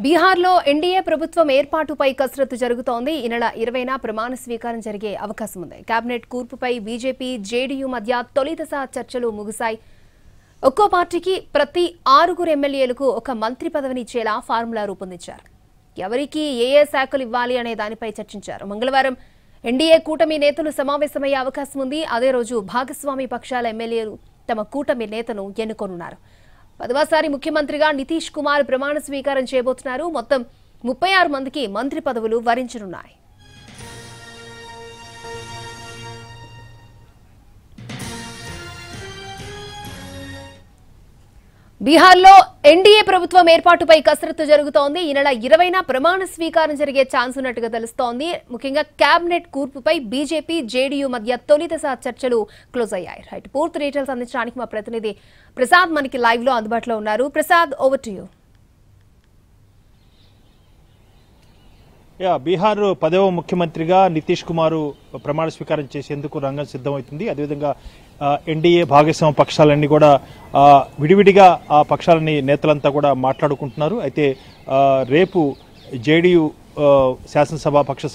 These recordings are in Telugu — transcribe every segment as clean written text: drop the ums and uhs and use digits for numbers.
బీహార్లో ఎన్డీఏ ప్రభుత్వం ఏర్పాటుపై కసరత్తు జరుగుతోంది. ఈ నెల 20న ప్రమాణ స్వీకారం జరిగే అవకాశం ఉంది. కేబినెట్ కూర్పుపై బీజేపీ, జేడీయూ మధ్య తొలి దశ చర్చలు ముగిశాయి. ఒక్కో పార్టీకి ప్రతి 6 ఎమ్మెల్యేలకు ఒక మంత్రి పదవిని ఇచ్చేలా ఫార్ములా రూపొందించారు. ఎవరికి ఏ శాఖలు ఇవ్వాలి అనే దానిపై చర్చించారు. మంగళవారం ఎన్డీఏ కూటమి నేతలు సమావేశమయ్యే అవకాశం ఉంది. అదే రోజు భాగస్వామి పక్షాల ఎమ్మెల్యేలు తమ కూటమి నేతను ఎన్నుకోనున్నారు. 10వసారి ముఖ్యమంత్రిగా నితీష్ కుమార్ ప్రమాణ స్వీకారం చేయబోతున్నారు. మొత్తం 36 మందికి మంత్రి పదవులు వరించనున్నాయి. బీహార్లో ఎన్డీఏ ప్రభుత్వం ఏర్పాటుపై కసరత్తు జరుగుతోంది. ఈ నెల 20న ప్రమాణ స్వీకారం జరిగే ఛాన్స్ ఉన్నట్టుగా తెలుస్తోంది. ముఖ్యంగా కేబినెట్ కూర్పుపై బీజేపీ, జేడీయూ మధ్య తొలి దశ చర్చలు క్లోజ్ అయ్యాయి. రైట్, పూర్తి డీటెయిల్స్ అందించడానికి మా ప్రతినిధి ప్రసాద్ మనకి లైవ్ లో అందుబాటులో ఉన్నారు. Prasad, over to you. Bihar 10వ ముఖ్యమంత్రిగా నితీష్ కుమార్ ప్రమాణ స్వీకారం చేసేందుకు రంగం సిద్ధమవుతుంది. అదేవిధంగా ఎన్డీఏ భాగస్వామ్య పక్షాలన్నీ కూడా విడివిడిగా ఆ పక్షాలని నేతలంతా కూడా మాట్లాడుకుంటున్నారు. అయితే రేపు జేడీయూ శాసనసభ పక్ష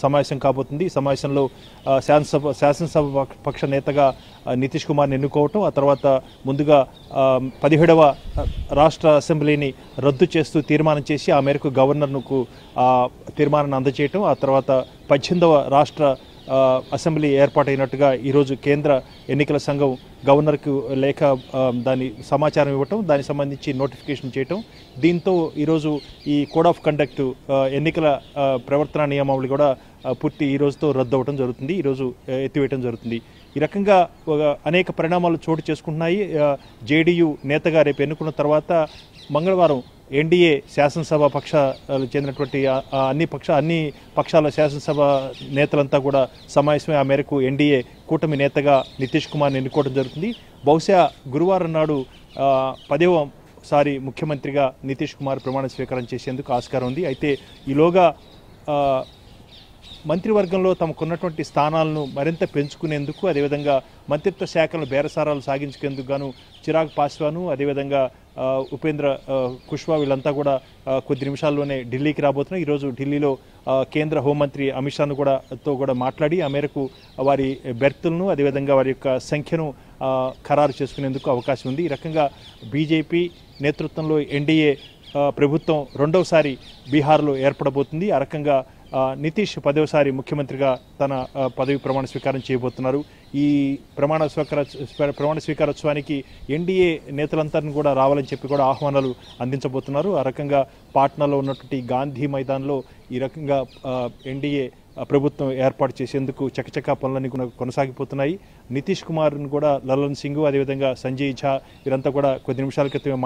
సమావేశం కాబోతుంది. ఈ సమావేశంలో శాసనసభ పక్ష నేతగా నితీష్ కుమార్ని ఎన్నుకోవటం, ఆ తర్వాత ముందుగా 17వ రాష్ట్ర అసెంబ్లీని రద్దు చేస్తూ తీర్మానం చేసి ఆ మేరకు గవర్నర్కు తీర్మానాన్ని అందజేయటం, ఆ తర్వాత 18వ రాష్ట్ర అసెంబ్లీ ఏర్పాటైనట్టుగా ఈరోజు కేంద్ర ఎన్నికల సంఘం గవర్నర్కు లేఖ దాని సమాచారం ఇవ్వటం, దానికి సంబంధించి నోటిఫికేషన్ చేయటం. దీంతో ఈరోజు ఈ కోడ్ ఆఫ్ కండక్ట్ ఎన్నికల ప్రవర్తన నియమావళి కూడా పూర్తి ఈ రోజుతో రద్దు అవ్వడం జరుగుతుంది. ఈరోజు ఎత్తివేయటం జరుగుతుంది. ఈ రకంగా అనేక పరిణామాలు చోటు చేసుకుంటున్నాయి. జేడీయూ నేతగా రేపు ఎన్నుకున్న తర్వాత మంగళవారం ఎన్డీఏ శాసనసభ పక్షాలు చెందినటువంటి అన్ని పక్షాల శాసనసభ నేతలంతా కూడా సమావేశమై ఆ మేరకు ఎన్డీఏ కూటమి నేతగా నితీష్ కుమార్ని ఎన్నుకోవడం జరుగుతుంది. బహుశా గురువారం నాడు 10వసారి ముఖ్యమంత్రిగా నితీష్ కుమార్ ప్రమాణ స్వీకారం చేసేందుకు ఆస్కారం ఉంది. అయితే ఈలోగా మంత్రివర్గంలో తమకున్నటువంటి స్థానాలను మరింత పెంచుకునేందుకు, అదేవిధంగా మంత్రిత్వ శాఖలను బేరసారాలు సాగించుకేందుకు గాను చిరాగ్ పాస్వాను, అదేవిధంగా ఉపేంద్ర కుష్వా వీళ్ళంతా కూడా కొద్ది నిమిషాల్లోనే ఢిల్లీకి రాబోతున్నారు. ఈరోజు ఢిల్లీలో కేంద్ర హోంమంత్రి అమిత్ షాను కూడా మాట్లాడి ఆ మేరకు వారి బెర్తులను, అదేవిధంగా వారి యొక్క సంఖ్యను ఖరారు చేసుకునేందుకు అవకాశం ఉంది. ఈ రకంగా బీజేపీ నేతృత్వంలో ఎన్డీఏ ప్రభుత్వం 2వసారి బీహార్లో ఏర్పడబోతుంది. ఆ రకంగా నితీష్ 10వసారి ముఖ్యమంత్రిగా తన పదవి ప్రమాణ స్వీకారం చేయబోతున్నారు. ఈ ప్రమాణ స్వీకారోత్సవానికి ఎన్డీఏ నేతలందరినీ కూడా రావాలని చెప్పి కూడా ఆహ్వానాలు అందించబోతున్నారు. ఆ రకంగా పాట్నాలో ఉన్నటువంటి గాంధీ మైదాన్లో ఈ రకంగా ఎన్డీఏ ప్రభుత్వం ఏర్పాటు చేసేందుకు చకచకా పనులన్నీ కొనసాగిపోతున్నాయి. నితీష్ కుమార్ను కూడా లల్లన్ సింగ్, అదేవిధంగా సంజయ్ ఝా వీరంతా కూడా కొద్ది నిమిషాల క్రితమే